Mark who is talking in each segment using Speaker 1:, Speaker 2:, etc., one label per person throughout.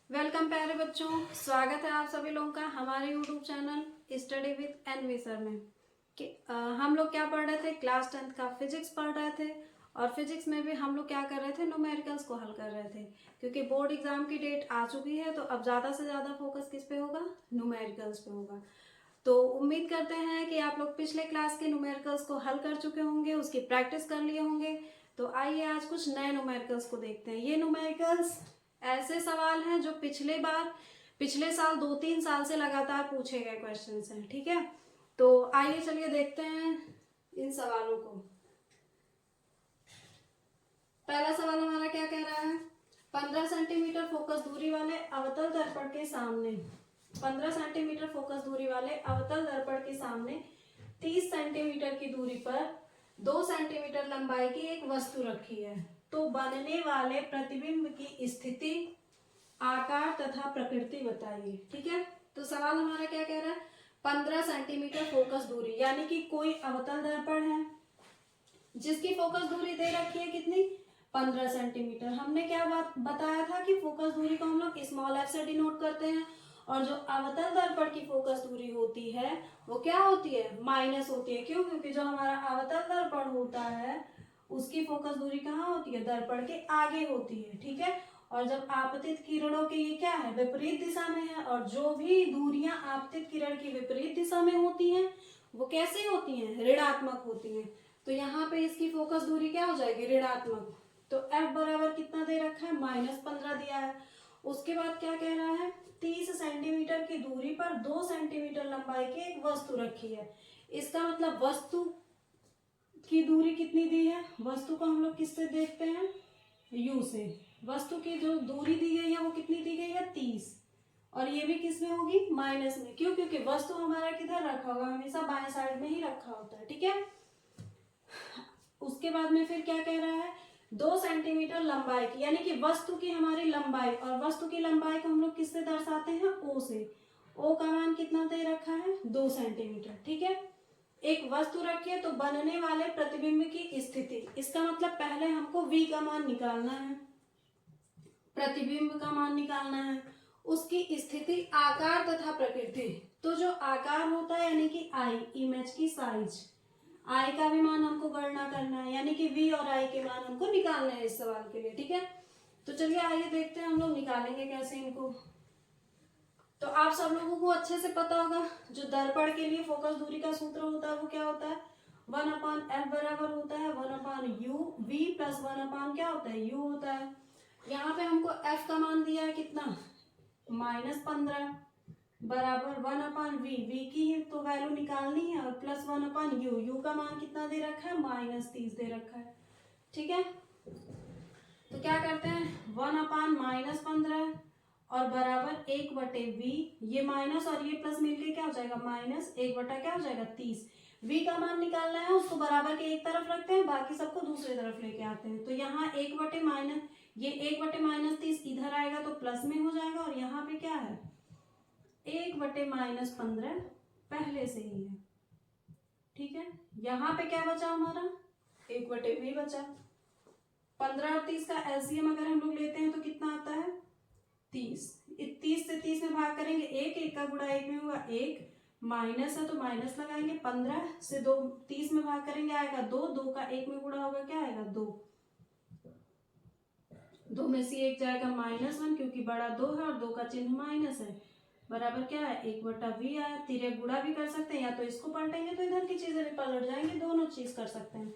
Speaker 1: Welcome प्यारे बच्चों, स्वागत है आप सभी लोगों का हमारे YouTube channel study with NV sir में। हम लोग क्या पढ़ रहे थे, क्लास 10th का फिजिक्स पढ़ रहे थे। और फिजिक्स में भी हम लोग क्या कर रहे थे, न्यूमेरिकल्स को हल कर रहे थे। क्योंकि बोर्ड एग्जाम की डेट आ चुकी है तो अब ज़्यादा से ज़्यादा फोकस किस पे होगा, न्यूमेरिकल्स पे होगा। तो उम्मीद करते हैं कि आप लोग पिछले क्लास के न्यूमेरिकल्स को हल कर चुके होंगे, उसकी प्रैक्टिस कर लिए होंगे। तो आइए आज कुछ नए न्यूमेरिकल्स को देखते हैं। ये न्यूमेरिकल्स ऐसे सवाल हैं जो पिछले साल 2-3 साल से लगातार पूछे गए क्वेश्चन हैं। ठीक है, तो आइए चलिए देखते हैं इन सवालों को। पहला सवाल हमारा क्या कह रहा है, 15 सेंटीमीटर फोकस दूरी वाले अवतल दर्पण के सामने 15 सेंटीमीटर फोकस दूरी वाले अवतल दर्पण के सामने 30 सेंटीमीटर की दूरी पर 2 सेंटीमीटर लंबाई की एक वस्तु रखी है। तो बनने वाले प्रतिबिंब की स्थिति, आकार तथा प्रकृति बताइए। ठीक है, तो सवाल हमारा क्या कह रहा है, 15 सेंटीमीटर फोकस दूरी, यानी कि कोई अवतल दर्पण है जिसकी फोकस दूरी दे रखी है कितनी, 15 सेंटीमीटर। हमने क्या बात बताया था कि फोकस दूरी को हम लोग स्मॉल एफ से डिनोट करते हैं। और जो अवतल दर्पण की फोकस दूरी होती है वो क्या होती है, माइनस होती है। क्यों? क्योंकि जो हमारा अवतल दर्पण होता है उसकी फोकस दूरी कहाँ होती है, दर्पण के आगे होती है। ठीक है, और जब आपतित किरणों के ये क्या है, विपरीत दिशा में है। और जो भी दूरियां आपतित किरण की विपरीत दिशा में होती हैं वो कैसी होती हैं, ऋणात्मक होती हैं। तो यहाँ पे इसकी फोकस दूरी क्या हो जाएगी, ऋणात्मक। तो F बराबर कितना दे रखा है, -15 दिया है। उसके बाद क्या कह रहा है, 30 सेंटीमीटर की दूरी पर 2 सेंटीमीटर लंबाई की एक वस्तु रखी है। इसका मतलब वस्तु की दूरी कितनी दी है, वस्तु को हम लोग किससे देखते हैं, U से। वस्तु की जो दूरी दी गई है वो कितनी दी गई है, 30। और ये भी किस में होगी, माइनस में। क्यों? क्योंकि वस्तु हमारा किधर रखा होगा, हमेशा बाएं साइड में ही रखा होता है। ठीक है, उसके बाद में फिर क्या कह रहा है, 2 सेंटीमीटर लंबाई की, यानी कि वस्तु की हमारी लंबाई, और वस्तु की लंबाई को हम लोग किससे दर्शाते हैं, ओ से। ओ का मान कितना दे रखा है, 2 सेंटीमीटर। ठीक है, एक वस्तु रखी है तो बनने वाले प्रतिबिंब की स्थिति, इसका मतलब पहले हमको V का मान निकालना है, प्रतिबिंब का मान निकालना है, उसकी स्थिति, आकार तथा प्रकृति। तो जो आकार होता है यानी कि आई, इमेज की साइज, आई का भी मान हमको गणना करना है, यानी कि वी और आई के मान हमको निकालने हैं इस सवाल के लिए। ठीक है, तो चलिए आइए देखते हैं हम लोग निकालेंगे कैसे इनको। तो आप सब लोगों को अच्छे से पता होगा जो दर्पण के लिए फोकस दूरी का सूत्र होता है वो क्या होता है, 1/F बराबर होता है 1/U, V प्लस 1/ क्या होता है, U होता है। यहाँ पे हमको F का मान दिया है कितना, -15 बराबर 1/V, V की ही तो वैल्यू निकालनी है, और प्लस 1/U, U का मान कितना दे रखा है, -30 दे रखा है। ठीक है, तो क्या करते हैं, 1/-15 और बराबर 1/V, ये माइनस और ये प्लस मिलके क्या हो जाएगा, -1 क्या हो जाएगा, 30। V का मान निकालना है, उसको बराबर के एक तरफ रखते हैं, बाकी सबको दूसरी तरफ लेके आते हैं। तो यहाँ 1/- ये 1/-30 इधर आएगा तो प्लस में हो जाएगा, और यहाँ पे क्या है, 1/-15 पहले से ही है। ठीक है, यहाँ पे क्या बचा हमारा, 1/V बचा। 15 और 30 का एलसीएम अगर हम लोग लेते हैं तो कितना आता है, 30। 30 से 30 में भाग करेंगे, एक का गुणा एक में होगा, एक माइनस है तो माइनस लगाएंगे। 15 से 2 30 में भाग करेंगे आएगा 2, 2 का एक में गुणा होगा क्या आएगा, 2। 2 में से एक जाएगा -1, क्योंकि बड़ा 2 है और 2 का चिन्ह माइनस है, बराबर क्या है, 1/V आया। तिर्यक गुणा भी कर सकते हैं, या तो इसको पलटेंगे तो इधर की चीजें भी पलट जाएंगे, दोनों चीज कर सकते हैं।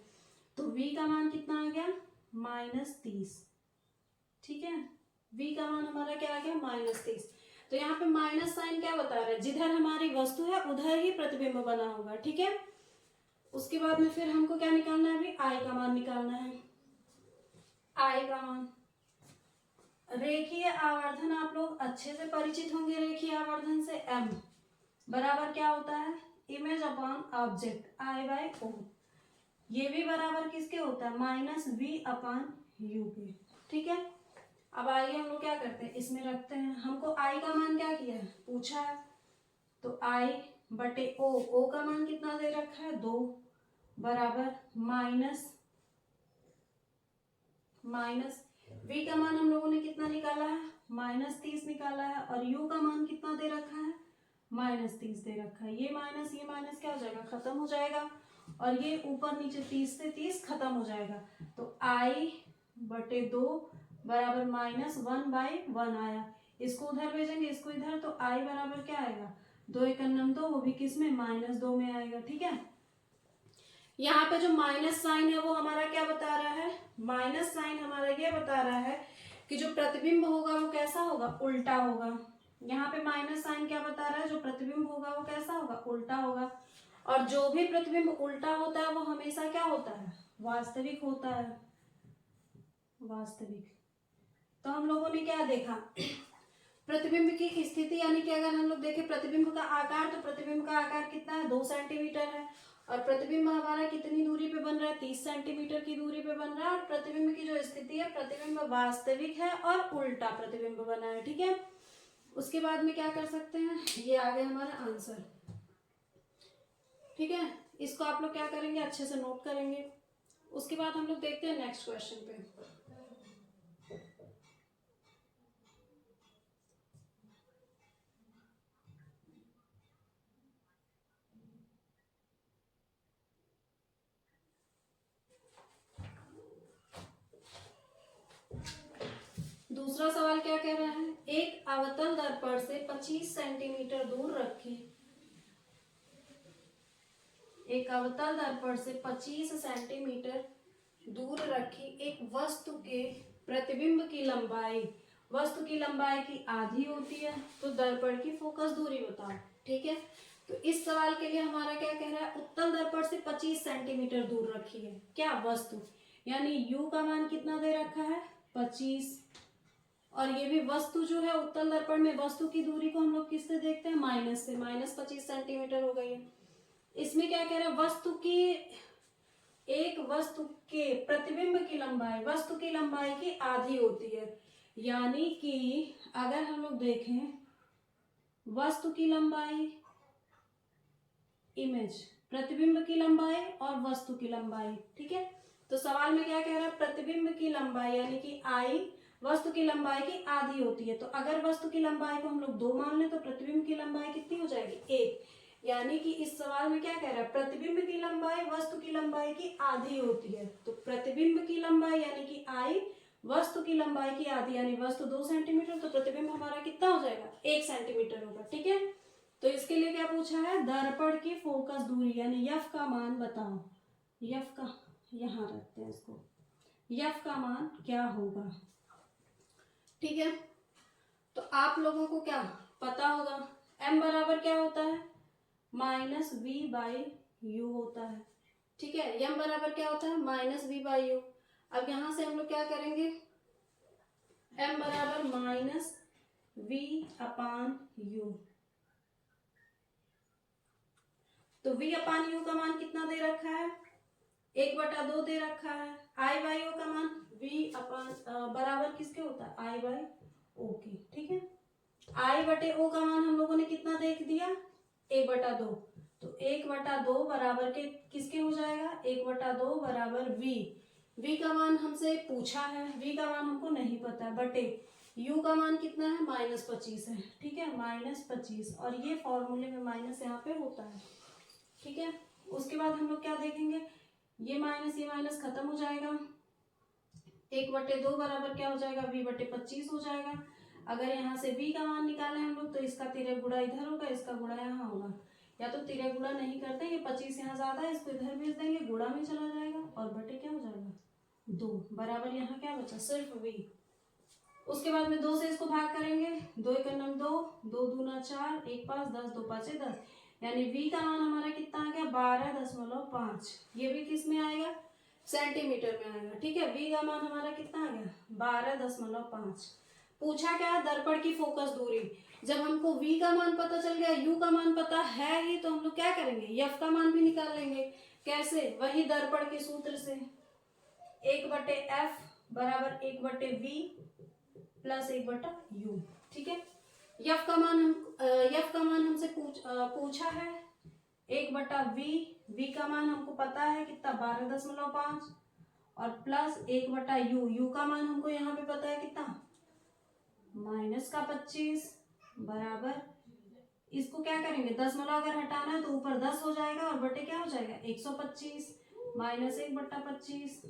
Speaker 1: तो V का मान कितना आ गया, -30। ठीक है, V का मान हमारा क्या आ गया, -30। तो यहाँ पे माइनस साइन क्या बता रहा है, जिधर हमारी वस्तु है उधर ही प्रतिबिंब बना होगा। ठीक है, उसके बाद में फिर हमको क्या निकालना है, अभी I का मान निकालना है। I का मान, रेखीय आवर्धन आप लोग अच्छे से परिचित होंगे, रेखीय आवर्धन से M बराबर क्या होता है, इमेज अपॉन ऑब्जेक्ट, I/O। ये भी बराबर किसके होता है, -V/U के। ठीक है, अब आइए हम लोग क्या करते हैं, इसमें रखते हैं। हमको I का मान क्या किया है, पूछा है, तो I/O, O का मान कितना दे रखा है, 2 बराबर माइनस v का मान हम लोगों ने कितना निकाला है, -30 निकाला है, और u का मान कितना दे रखा है, -30 दे रखा है। ये माइनस क्या हो जाएगा, खत्म हो जाएगा, और ये ऊपर नीचे 30 से 30 खत्म हो जाएगा। तो i/2 बराबर -1/1 आया। इसको उधर भेजेंगे, इसको इधर, तो i बराबर क्या आएगा, 2 × 2, वो भी किस में, -2 में आएगा। ठीक है, यहाँ पे जो माइनस साइन है वो हमारा क्या बता रहा है, माइनस साइन हमारा ये बता रहा है कि जो प्रतिबिंब होगा वो कैसा होगा, उल्टा होगा। यहाँ पे माइनस साइन क्या बता रहा है, जो प्रतिबिंब होगा वो कैसा होगा, उल्टा होगा। और जो भी प्रतिबिंब उल्टा होता है वो हमेशा क्या होता है, वास्तविक होता है, वास्तविक। तो हम लोगों ने क्या देखा, प्रतिबिंब की स्थिति, यानी कि अगर हम लोग देखें प्रतिबिंब का आकार, तो प्रतिबिंब का आकार कितना है, 2 सेंटीमीटर है, और प्रतिबिंब हमारा कितनी दूरी पे बन रहा है, 30 सेंटीमीटर की दूरी पे बन रहा है। और प्रतिबिंब की जो स्थिति है, प्रतिबिंब वास्तविक है और उल्टा प्रतिबिंब बना है। ठीक है, उसके बाद में क्या कर सकते हैं, ये आ गया हमारा आंसर। ठीक है, इसको आप लोग क्या करेंगे, अच्छे से नोट करेंगे। उसके बाद हम लोग देखते हैं नेक्स्ट क्वेश्चन पे। दूसरा सवाल क्या कह रहा है, एक अवतल दर्पण से 25 सेंटीमीटर दूर रखें, एक अवतल दर्पण से 25 सेंटीमीटर दूर रखी एक वस्तु के प्रतिबिंब की लंबाई, वस्तु की लंबाई की आधी होती है, तो दर्पण की फोकस दूरी बताओ। ठीक है, तो इस सवाल के लिए हमारा क्या कह रहा है, उत्तल दर्पण से 25 सेंटीमीटर दूर रखी है क्या वस्तु, यानी u का मान कितना दे रखा है, 25, और ये भी वस्तु जो है उत्तल दर्पण में वस्तु की दूरी को हम लोग किससे देखते हैं, माइनस से, -25 सेंटीमीटर हो गई है। इसमें क्या कह रहा है, वस्तु की, एक वस्तु के प्रतिबिंब की लंबाई वस्तु की लंबाई की आधी होती है, यानी कि अगर हम लोग देखें वस्तु की लंबाई, इमेज, प्रतिबिंब की लंबाई और वस्तु की लंबाई। ठीक है, तो सवाल में क्या कह रहा है, प्रतिबिंब की लंबाई यानी कि आई वस्तु की लंबाई की आधी होती है। तो अगर वस्तु की लंबाई को हम लोग 2 मान लें तो प्रतिबिंब की लंबाई कितनी हो जाएगी, 1, यानी कि इस सवाल में क्या कह रहा है, प्रतिबिंब की लंबाई वस्तु की लंबाई की आधी होती है। तो प्रतिबिंब की लंबाई यानी कि आई वस्तु की लंबाई की आधी, यानी वस्तु 2 सेंटीमीटर, तो प्रतिबिंब हमारा कितना हो जाएगा, 1 सेंटीमीटर होगा। ठीक है, तो इसके लिए क्या पूछा है, दर्पण की फोकस दूरी यानी यफ का मान बताओ। यफ का, यहाँ रखते हैं इसको, यफ का मान क्या होगा। ठीक है, तो आप लोगों को क्या पता होगा, m बराबर क्या होता है, -v/u होता है। ठीक है, m बराबर क्या होता है, -v/u। अब यहां से हम लोग क्या करेंगे, m बराबर -v/u, तो v/u का मान कितना दे रखा है, 1/2 दे रखा है। i/o का मान बराबर किसके होता है, i/o के। ठीक है, i/o का मान हम लोगों ने कितना देख दिया, 1/2, तो 1/2 बराबर के किसके हो जाएगा, 1/2 बराबर v। v का मान हमसे पूछा है, v का मान हमको नहीं पता है, बटे u का मान कितना है, -25 है। ठीक है, -25, और ये फॉर्मूले में माइनस यहाँ पे होता है। ठीक है, उसके बाद हम लोग क्या देखेंगे, ये माइनस खत्म हो जाएगा, 1/2 बराबर क्या हो जाएगा, v/25 हो जाएगा। अगर यहाँ से v का मान निकालें हम लोग, तो इसका तिर्यक गुणा इधर होगा, इसका गुणा यहाँ होगा, या तो तिर्यक गुणा नहीं करते, ये 25 यहाँ ज्यादा है, इसको इधर भेज देंगे, गुणा में चला जाएगा, और बटे क्या हो जाएगा, 2 बराबर यहाँ क्या बचा, सिर्फ v। उसके बाद में 2 से इसको भाग करेंगे, 2 × 2, 2 दूना 4, 1 5, 10, 2 5 10, यानी v का मान हमारा कितना आ गया, 12.5। ये भी किस में आएगा, सेंटीमीटर में आएगा। ठीक है, v का मान हमारा कितना आ गया, 12.5। पूछा क्या, दर्पण की फोकस दूरी। जब हमको v का मान पता चल गया, u का मान पता है ही, तो हम लोग क्या करेंगे, f का मान भी निकाल लेंगे। कैसे, वही दर्पण के सूत्र से, 1/f बराबर 1/v प्लस 1/u। ठीक है, यफ का मान हमसे पूछा है 1/v, v का मान हमको पता है कितना, 12.5, और प्लस 1/u, u का मान हमको यहाँ पे पता है कितना, -25 बराबर, इसको क्या करेंगे, दशमलव अगर हटाना है तो ऊपर 10 हो जाएगा और बटे क्या हो जाएगा 125 -1/25,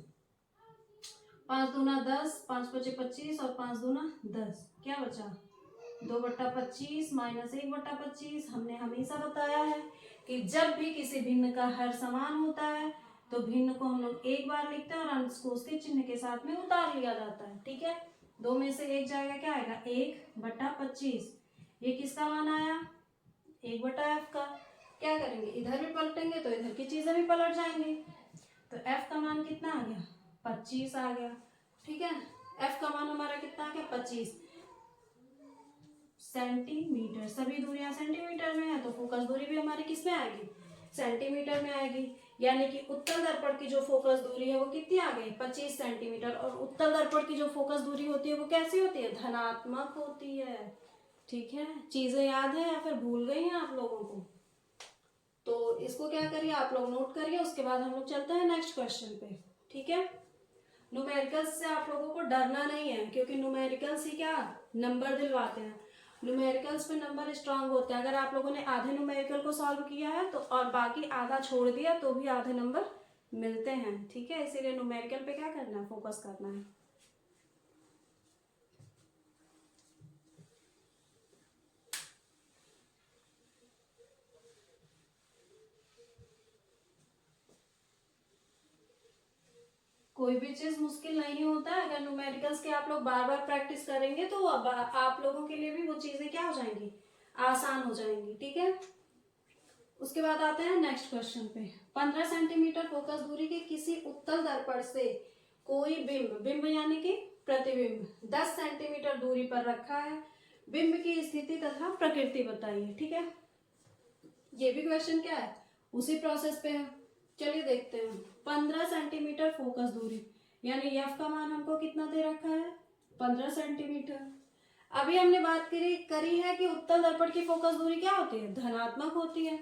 Speaker 1: 5 दूना 10, 5 पचे 25 और 5 दूना 10, क्या बचा 2/25 -1/25। हमने हमेशा बताया है कि जब भी किसी भिन्न का हर समान होता है तो भिन्न को हम लोग एक बार लिखते हैं और अंश को उसके चिन्ह के साथ में उतार लिया जाता है। ठीक है, दो में से एक जाएगा, क्या आएगा 1/25। ये किसका मान आया, 1/f का। क्या करेंगे, इधर भी पलटेंगे तो इधर की चीजें भी पलट जाएंगी, तो f का मान कितना आ गया 25 आ गया। ठीक है, f का मान हमारा कितना आ गया 25 सेंटीमीटर। सभी दूरियां सेंटीमीटर में है तो फोकस दूरी भी हमारी किस में आएगी, सेंटीमीटर में आएगी। यानी कि उत्तल दर्पण की जो फोकस दूरी है वो कितनी आ गई 25 सेंटीमीटर, और उत्तल दर्पण की जो फोकस दूरी होती है वो कैसी होती है, धनात्मक होती है। ठीक है, चीजें याद है या फिर भूल गई हैं आप लोगों को, तो इसको क्या करिए आप लोग नोट करिए, उसके बाद हम लोग चलते हैं नेक्स्ट क्वेश्चन पे। ठीक है, न्यूमेरिकल्स से आप लोगों को डरना नहीं है, क्योंकि न्यूमेरिकल्स ही क्या नंबर दिलवाते हैं, न्यूमेरिकल्स पे नंबर स्ट्रांग होते हैं। अगर आप लोगों ने आधे न्यूमेरिकल को सॉल्व किया है तो और बाकी आधा छोड़ दिया तो भी आधे नंबर मिलते हैं। ठीक है, इसीलिए न्यूमेरिकल पे क्या करना है, फोकस करना है। कोई भी चीज मुश्किल नहीं होता है, अगर न्यूमेरिकल्स के आप लोग बार बार प्रैक्टिस करेंगे तो अब आप लोगों के लिए भी वो चीजें क्या हो जाएंगी, आसान हो जाएंगी। ठीक है, उसके बाद आते हैं नेक्स्ट क्वेश्चन पे। 15 सेंटीमीटर फोकस दूरी के किसी उत्तल दर्पण से कोई बिंब, बिंब यानी कि प्रतिबिंब 10 सेंटीमीटर दूरी पर रखा है, बिंब की स्थिति तथा प्रकृति बताइए। ठीक है, ये भी क्वेश्चन क्या है, उसी प्रोसेस पे है। चलिए देखते हैं। 15 सेंटीमीटर फोकस दूरी, यानी एफ का मान हमको कितना दे रखा है 15 सेंटीमीटर। अभी हमने बात करी है कि उत्तल दर्पण की फोकस दूरी क्या होती है, धनात्मक होती है,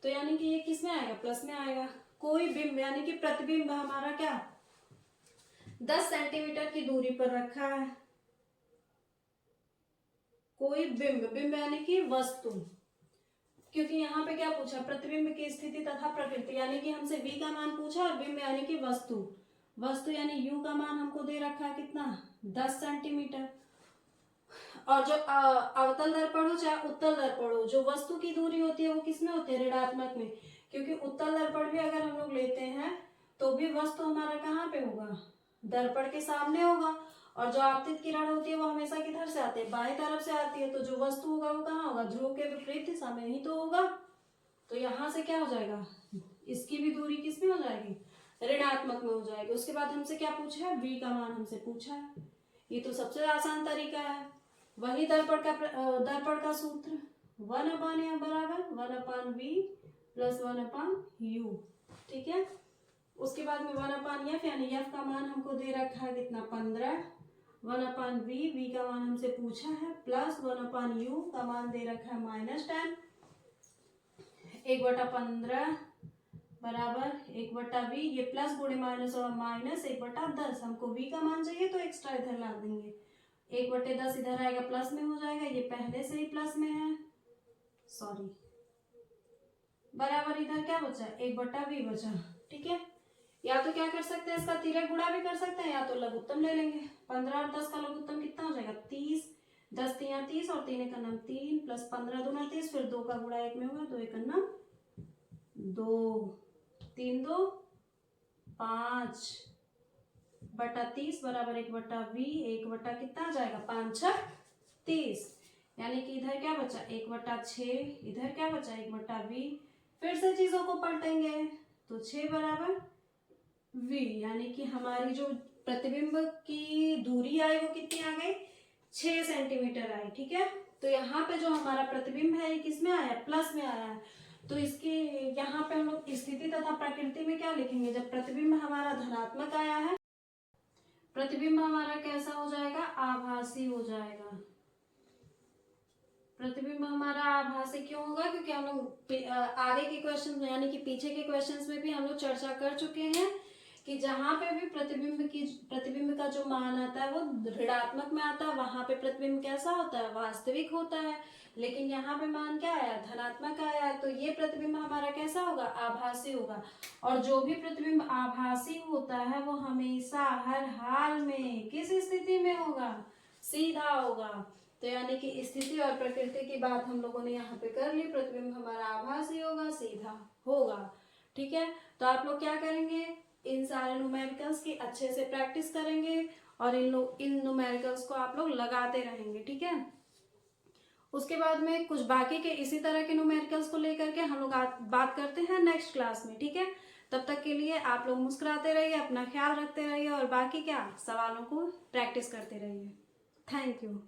Speaker 1: तो यानी कि ये किस में आएगा, प्लस में आएगा। कोई बिंब यानी कि प्रतिबिंब हमारा क्या 10 सेंटीमीटर की दूरी पर रखा है। कोई बिंब, बिंब यानी कि वस्तु, क्योंकि यहाँ पे क्या पूछा, प्रतिबिंब की स्थिति तथा प्रकृति, यानी कि हमसे v का मान पूछा और बिंब यानी कि वस्तु, वस्तु यानी u का मान हमको दे रखा है कितना 10 सेंटीमीटर। और जो अवतल दर्पण हो चाहे उत्तल दर्पण हो, जो वस्तु की दूरी होती है वो किस में होती है, ऋणात्मक में, क्योंकि उत्तल दर्पण भी अगर हम लोग लेते हैं तो भी वस्तु हमारा कहाँ पे होगा, दर्पण के सामने होगा, और जो आपतित किरण होती है वो हमेशा किधर से आती है, बाएं तरफ से आती है, तो जो वस्तु होगा वो कहाँ होगा, ध्रुव के विपरीत दिशा में ही तो होगा। तो यहाँ से क्या हो जाएगा, इसकी भी दूरी किस में हो जाएगी, ऋणात्मक में हो जाएगी। उसके बाद हमसे क्या पूछा है, v का मान हमसे पूछा है, ये तो सबसे आसान तरीका है। वही दर्पण का सूत्र 1/f बराबर 1/v प्लस 1/u। ठीक है, उसके बाद में 1/f यानी f का मान हमको दे रखा है कितना 15, 1/v, v का मान हमसे पूछा है, प्लस 1/u का मान दे रखा है -10, 1/15 बराबर 1/v, ये प्लस गुणे माइनस और माइनस 1/10। हमको v का मान चाहिए तो एक्स्ट्रा इधर ला देंगे, 1/10 इधर आएगा प्लस में हो जाएगा, ये पहले से ही प्लस में है, सॉरी, बराबर इधर क्या बचा 1/v बचा। ठीक है, या तो क्या कर सकते हैं, इसका तिर्यक गुणा भी कर सकते हैं, या तो लघुत्तम ले लेंगे। 15 और 10 का लघुत्तम कितना हो जाएगा 30, 10 3 30 और 3 1 3 प्लस 15 दूना 30, फिर 2 का गुणा 1 में होगा, 2 1 2, 3 2 5 बटा 30 बराबर 1/v, 1 कितना आ जाएगा 5 6 30, यानी कि इधर क्या बचा 1/6, इधर क्या बचा 1/v। फिर से चीजों को पलटेंगे तो 6 बराबर v, यानी कि हमारी जो प्रतिबिंब की दूरी आई वो कितनी आ गई 6 सेंटीमीटर आई। ठीक है, तो यहाँ पे जो हमारा प्रतिबिंब है ये किस में आया, प्लस में आया है, तो इसके यहाँ पे हम लोग स्थिति तथा प्रकृति में क्या लिखेंगे, जब प्रतिबिंब हमारा धनात्मक आया है, प्रतिबिंब हमारा कैसा हो जाएगा, आभासी हो जाएगा। प्रतिबिंब हमारा आभासी क्यों होगा, क्योंकि हम लोग आगे के क्वेश्चन यानी कि पीछे के क्वेश्चंस में भी हम लोग चर्चा कर चुके हैं कि जहाँ पे भी प्रतिबिंब का जो मान आता है वो ऋणात्मक में आता है, वहां पे प्रतिबिंब कैसा होता है, वास्तविक होता है। लेकिन यहाँ पे मान क्या आया, धनात्मक आया, तो ये प्रतिबिंब हमारा कैसा होगा, आभासी होगा। और जो भी प्रतिबिंब आभासी होता है वो हमेशा हर हाल में किस स्थिति में होगा, सीधा होगा। तो यानी कि स्थिति और प्रकृति की बात हम लोगों ने यहाँ पे कर ली। प्रतिबिंब हमारा आभासी होगा, सीधा होगा। ठीक है, तो आप लोग क्या करेंगे, इन सारे न्यूमेरिकल्स की अच्छे से प्रैक्टिस करेंगे और इन न्यूमेरिकल्स को आप लोग लगाते रहेंगे। ठीक है, उसके बाद में कुछ बाकी के इसी तरह के न्यूमेरिकल्स को लेकर के हम लोग बात करते हैं नेक्स्ट क्लास में। ठीक है, तब तक के लिए आप लोग मुस्कुराते रहिए, अपना ख्याल रखते रहिए और बाकी क्या सवालों को प्रैक्टिस करते रहिए। Thank you.